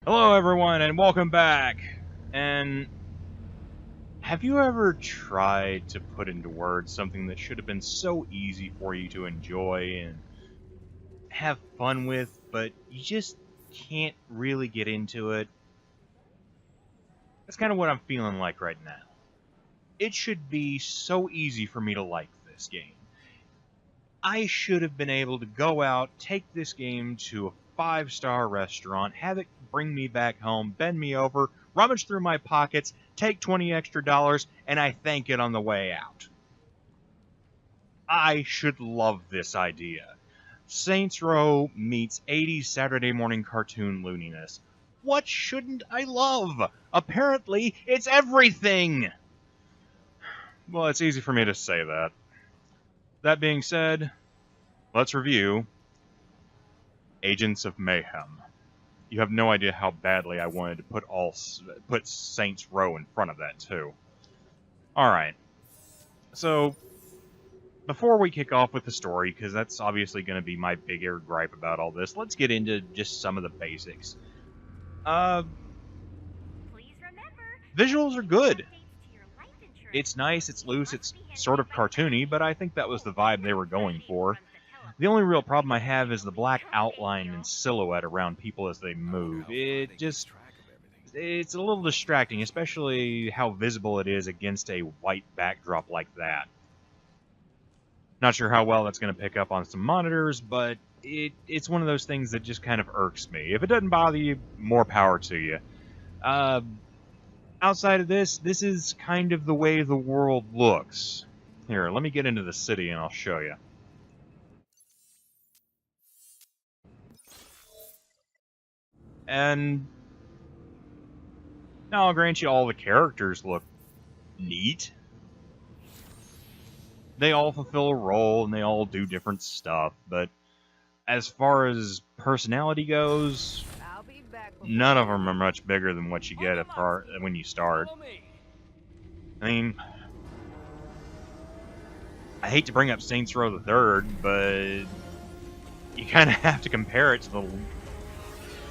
Hello everyone and welcome back. And have you ever tried to put into words something that should have been so easy for you to enjoy and have fun with, but you just can't really get into it? That's kind of what I'm feeling like right now. It should be so easy for me to like this game. I should have been able to go out, take this game to a 5-star restaurant, have it bring me back home, bend me over, rummage through my pockets, take $20 extra, and I thank it on the way out. I should love this idea. Saints Row meets 80s Saturday morning cartoon looniness. What shouldn't I love? Apparently, it's everything! Well, it's easy for me to say that. That being said, let's review Agents of Mayhem. You have no idea how badly I wanted to put Saints Row in front of that, too. Alright. So, before we kick off with the story, because that's obviously going to be my bigger gripe about all this, let's get into just some of the basics. Visuals are good. It's nice, it's loose, it's sort of cartoony, but I think that was the vibe they were going for. The only real problem I have is the black outline and silhouette around people as they move. It's a little distracting, especially how visible it is against a white backdrop like that. Not sure how well that's going to pick up on some monitors, but it's one of those things that just kind of irks me. If it doesn't bother you, more power to you. Outside of this is kind of the way the world looks. Here, let me get into the city and I'll show you. And now I'll grant you all the characters look neat. They all fulfill a role and they all do different stuff, but as far as personality goes, none of them are much bigger than what you get when you start. I mean, I hate to bring up Saints Row the Third, but you kind of have to compare it to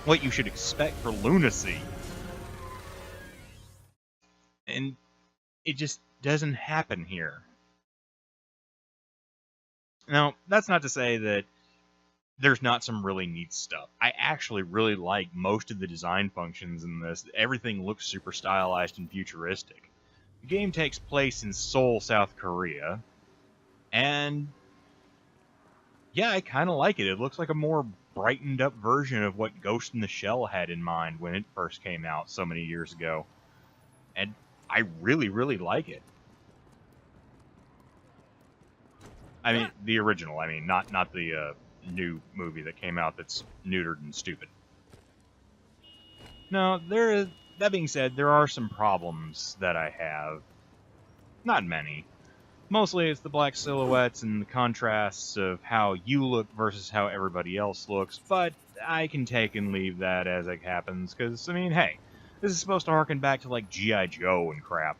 what you should expect for lunacy. And it just doesn't happen here. Now, that's not to say that there's not some really neat stuff. I actually really like most of the design functions in this. Everything looks super stylized and futuristic. The game takes place in Seoul, South Korea. And yeah, I kind of like it. It looks like a more brightened up version of what Ghost in the Shell had in mind when it first came out so many years ago. And I really, really like it. I mean, the original. I mean, not the new movie that came out that's neutered and stupid. No, that being said, there are some problems that I have. Not many. Mostly it's the black silhouettes and the contrasts of how you look versus how everybody else looks, but I can take and leave that as it happens, because, I mean, hey, this is supposed to harken back to, like, G.I. Joe and crap.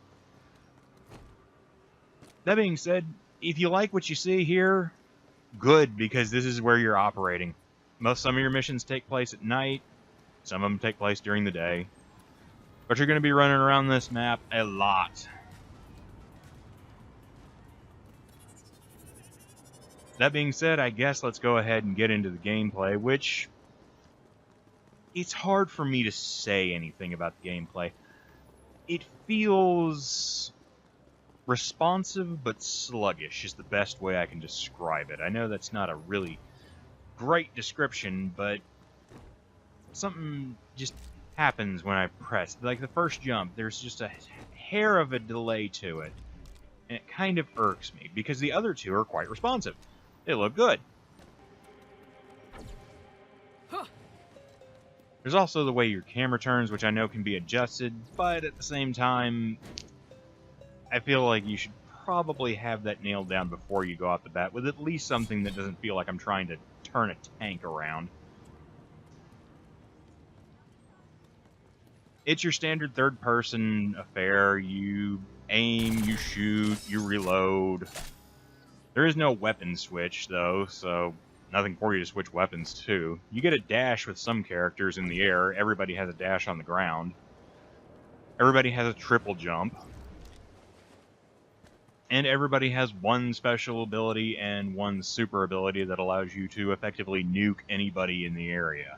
That being said, if you like what you see here, good, because this is where you're operating. Some of your missions take place at night, some of them take place during the day, but you're going to be running around this map a lot. That being said, I guess let's go ahead and get into the gameplay, which it's hard for me to say anything about the gameplay. It feels responsive but sluggish is the best way I can describe it. I know that's not a really great description, but something just happens when I press. Like the first jump, there's just a hair of a delay to it, and it kind of irks me, because the other two are quite responsive. They look good. There's also the way your camera turns, which I know can be adjusted, but at the same time, I feel like you should probably have that nailed down before you go off the bat, with at least something that doesn't feel like I'm trying to turn a tank around. It's your standard third-person affair. You aim, you shoot, you reload. There is no weapon switch, though, so nothing for you to switch weapons to. You get a dash with some characters in the air. Everybody has a dash on the ground. Everybody has a triple jump. And everybody has one special ability and one super ability that allows you to effectively nuke anybody in the area.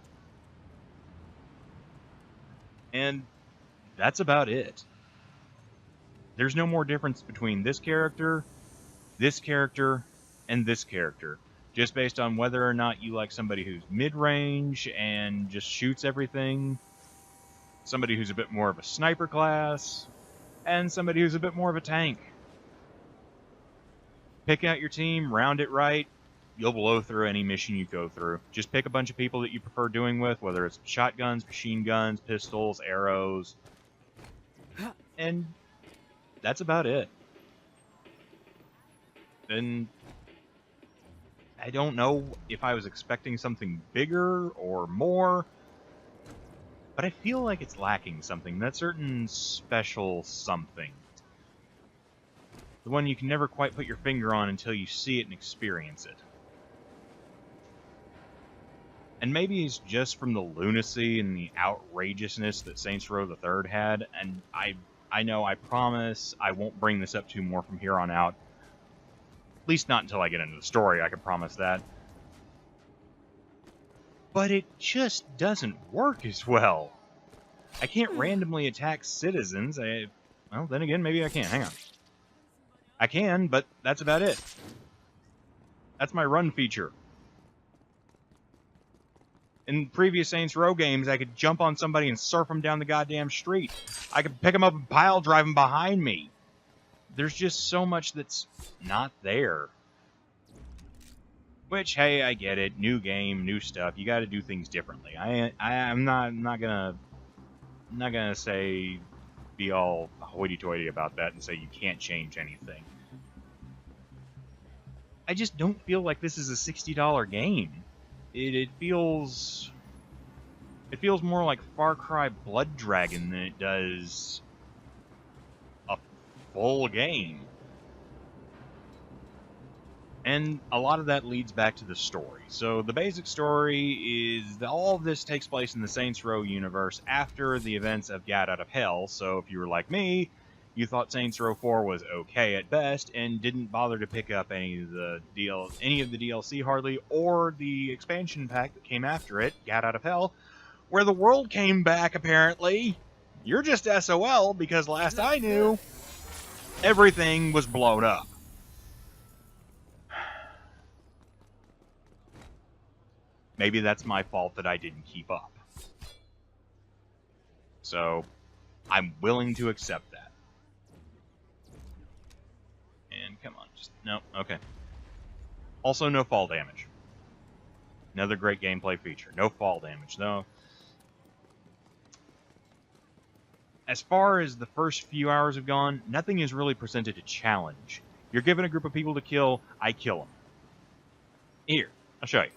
And that's about it. There's no more difference between this character, and this character. Just based on whether or not you like somebody who's mid-range and just shoots everything, somebody who's a bit more of a sniper class, and somebody who's a bit more of a tank. Pick out your team, round it right, you'll blow through any mission you go through. Just pick a bunch of people that you prefer doing with, whether it's shotguns, machine guns, pistols, arrows, and that's about it. And I don't know if I was expecting something bigger or more, but I feel like it's lacking something, that certain special something. The one you can never quite put your finger on until you see it and experience it. And maybe it's just from the lunacy and the outrageousness that Saints Row the Third had, and I know, I promise I won't bring this up too more from here on out. At least not until I get into the story, I can promise that. But it just doesn't work as well. I can't randomly attack citizens. Well, then again, maybe I can. Hang on. I can, but that's about it. That's my run feature. In previous Saints Row games, I could jump on somebody and surf them down the goddamn street. I could pick them up and pile drive them behind me. There's just so much that's not there. Which, hey, I get it. New game, new stuff. You got to do things differently. I'm not gonna say be all hoity-toity about that and say you can't change anything. I just don't feel like this is a $60 game. It feels more like Far Cry Blood Dragon than it does a full game. And a lot of that leads back to the story. So the basic story is that all of this takes place in the Saints Row universe after the events of Gat Out of Hell. So if you were like me, you thought Saints Row 4 was okay at best and didn't bother to pick up any of the DLC hardly, or the expansion pack that came after it, Gat Out of Hell, where the world came back apparently. You're just SOL, because last I knew, everything was blown up. Maybe that's my fault that I didn't keep up. So, I'm willing to accept that. And come on, just, no, okay. Also, no fall damage. Another great gameplay feature. No fall damage, no. As far as the first few hours have gone, nothing is really presented a challenge. You're given a group of people to kill, I kill them. Here, I'll show you.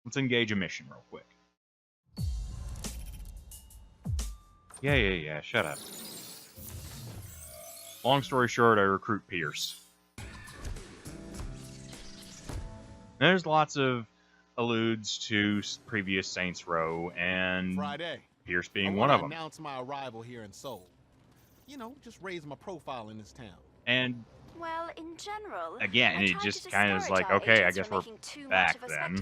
Let's engage a mission real quick. Yeah, shut up. Long story short, I recruit Pierce. There's lots of alludes to previous Saints Row, and Friday, Pierce being one of them. I announce my arrival here in Seoul. You know, just raise my profile in this town. And well, in general, again, it just kind of is like, okay, I guess we're back then.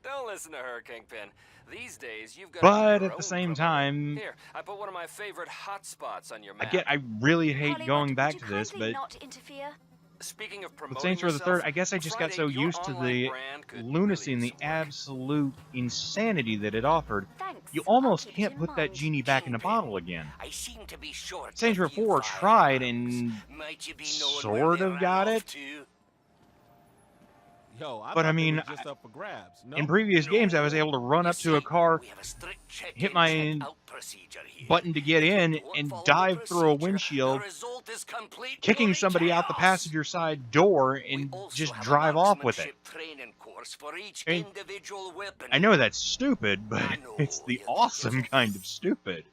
Don't listen to her, Kingpin. These days, you've got. But at the same time, here, I put one of my favorite hotspots on your map. I really hate going back to this, but Speaking of with Saints Row the Third, I guess I just got so used to the lunacy and the absolute insanity that it offered. You almost can't put that genie back in the bottle again. Saints Row 4 tried and sort of got it. But I mean, in previous games, I was able to run up to a car, hit my button to get in, and dive through a windshield, kicking somebody out the passenger side door, and just drive off with it. And I know that's stupid, but it's the awesome kind of stupid.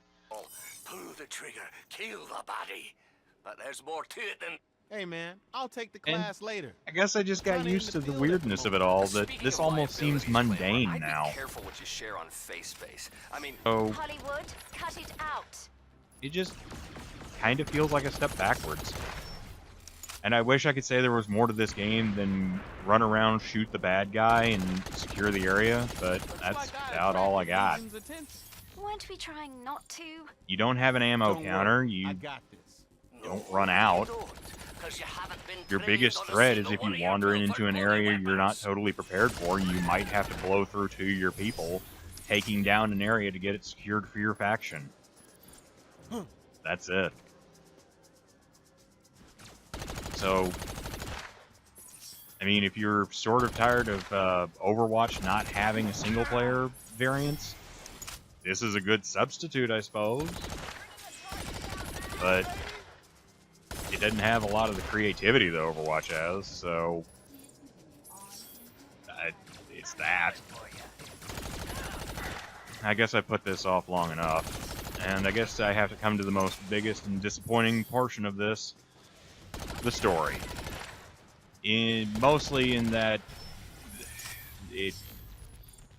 Pull the trigger, kill the body. But there's more to it than... Hey, man, I'll take the class later. I guess I just got Kinda in used the to the field at the weirdness of it all, that Speaking this of almost seems liabilities, mundane Claymore, now. I'd be careful what you share on FaceSpace. I mean, So Hollywood, cut it out. it just kind of feels like a step backwards. And I wish I could say there was more to this game than run around, shoot the bad guy, and secure the area, but that's about all I got. Weren't we trying not to? You don't have an ammo Don't counter, worry, you I got this. don't run out. Your biggest threat is if you wander into an area you're not totally prepared for, you might have to blow through 2 of your people, taking down an area to get it secured for your faction. That's it. So, I mean, if you're sort of tired of Overwatch not having a single-player variance, this is a good substitute, I suppose. But it doesn't have a lot of the creativity that Overwatch has, so it's that. I guess I put this off long enough, and I guess I have to come to the biggest and disappointing portion of this, the story. Mostly in that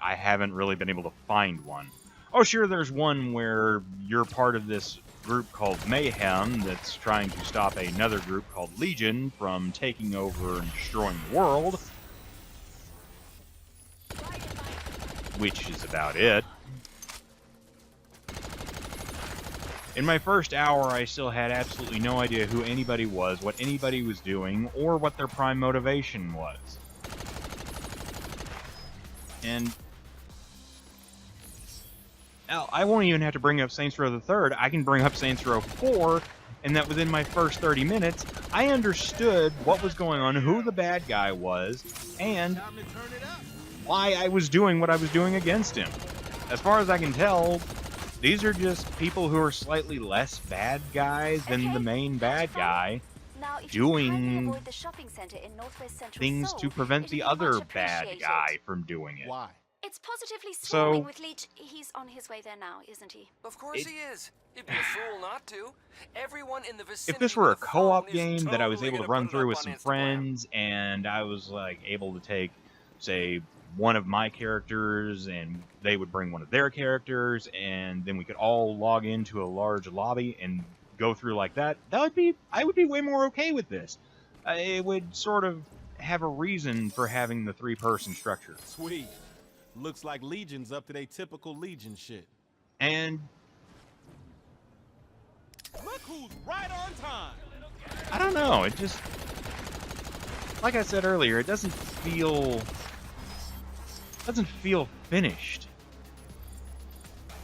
I haven't really been able to find one. Oh, sure, there's one where you're part of this group called Mayhem that's trying to stop another group called Legion from taking over and destroying the world. Which is about it. In my first hour, I still had absolutely no idea who anybody was, what anybody was doing, or what their prime motivation was. And now, I won't even have to bring up Saints Row the Third. I can bring up Saints Row 4, and that within my first 30 minutes, I understood what was going on, who the bad guy was, and why I was doing what I was doing against him. As far as I can tell, these are just people who are slightly less bad guys than the main bad guy, Now, if you doing kindly avoid the shopping center in Northwest Central things Seoul, to prevent it'd the be other much bad appreciated. guy from doing it. Why? It's positively So- swarming with Leech. He's on his way there now, isn't he? of course he is. He'd be a fool not to. Everyone in the vicinity If this were a with phone co-op is game that I was totally able to gonna run put it through up with on some Instagram. friends, and I was like able to take, say, one of my characters, and they would bring one of their characters, and then we could all log into a large lobby and go through like that, I would be way more okay with this. It would sort of have a reason for having the 3-person structure. Sweet. Looks like Legion's up to their typical Legion shit. And Look who's right on time. I don't know, it just, like I said earlier, it doesn't feel finished.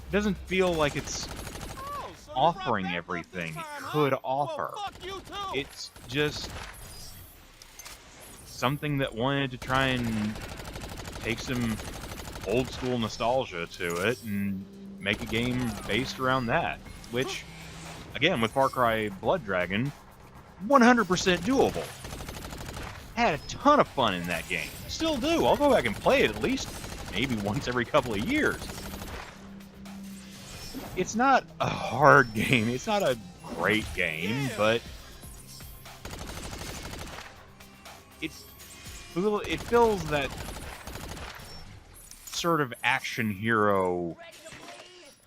It doesn't feel like it's Oh, so you offering brought back everything this it time, could huh? offer. Well, fuck you too. It's just something that wanted to try and take some old school nostalgia to it and make a game based around that. Which, again, with Far Cry Blood Dragon, 100% doable. Had a ton of fun in that game. Still do. I'll go back and play it at least maybe once every couple of years. It's not a hard game. It's not a great game, but it fills that sort of action hero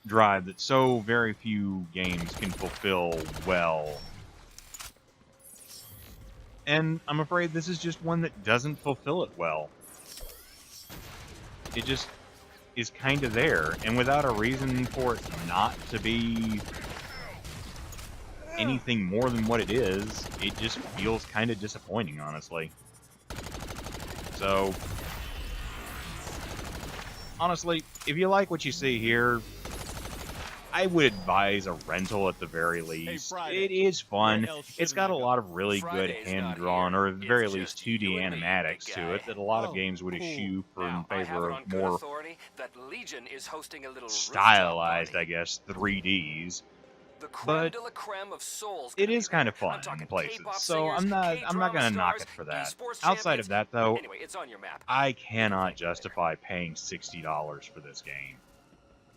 drive that so very few games can fulfill well. And I'm afraid this is just one that doesn't fulfill it well. It just is kind of there, and without a reason for it not to be anything more than what it is, it just feels kind of disappointing, honestly. So, honestly, if you like what you see here, I would advise a rental at the very least. Friday, It is fun. where else It's shouldn't got I a go? lot of really Friday's good not hand-drawn, here. or at the very It's least just 2D you and me, animatics big to guy. it that a lot of Oh, games would cool. eschew in Now, I have favor it of on good more authority that Legion is hosting a little stylized, rooftop I guess, 3Ds. The creme But de la creme of souls. it gonna is be kind there. of fun I'm talking in places, K-pop so singers, I'm not K-drama gonna knock stars, it for that. esports Outside champions. of that, though, Anyway, it's on your map. I cannot justify paying $60 for this game.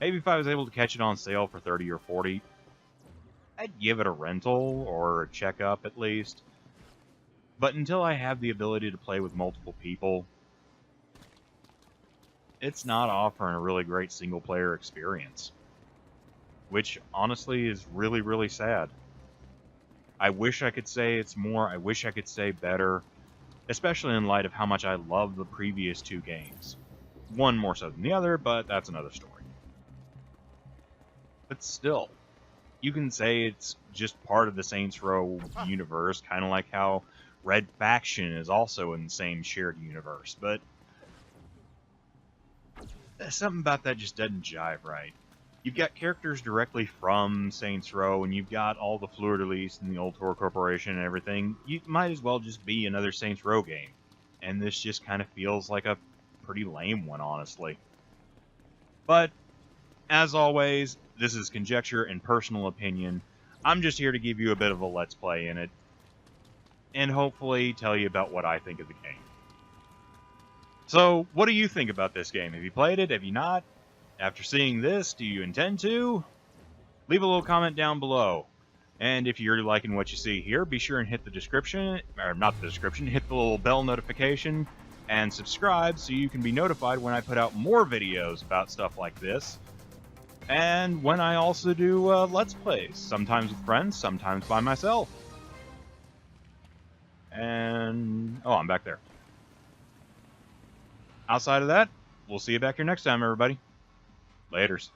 Maybe if I was able to catch it on sale for $30 or $40, I'd give it a rental or a checkup at least. But until I have the ability to play with multiple people, it's not offering a really great single-player experience. Which, honestly, is really, really sad. I wish I could say it's more, I wish I could say better, especially in light of how much I love the previous two games. One more so than the other, but that's another story. But still, you can say it's just part of the Saints Row universe, kind of like how Red Faction is also in the same shared universe, but something about that just doesn't jive right. You've got characters directly from Saints Row, and you've got all the fleur-de-lis and the Old Toro Corporation and everything. You might as well just be another Saints Row game. And this just kind of feels like a pretty lame one, honestly. But, as always, this is conjecture and personal opinion. I'm just here to give you a bit of a let's play in it, and hopefully tell you about what I think of the game. So, what do you think about this game? Have you played it? Have you not? After seeing this, do you intend to? Leave a little comment down below. And if you're liking what you see here, be sure and hit the description, or not the description, hit the little bell notification, and subscribe so you can be notified when I put out more videos about stuff like this. And when I also do Let's Plays, sometimes with friends, sometimes by myself. And, oh, I'm back there. Outside of that, we'll see you back here next time, everybody. Laters.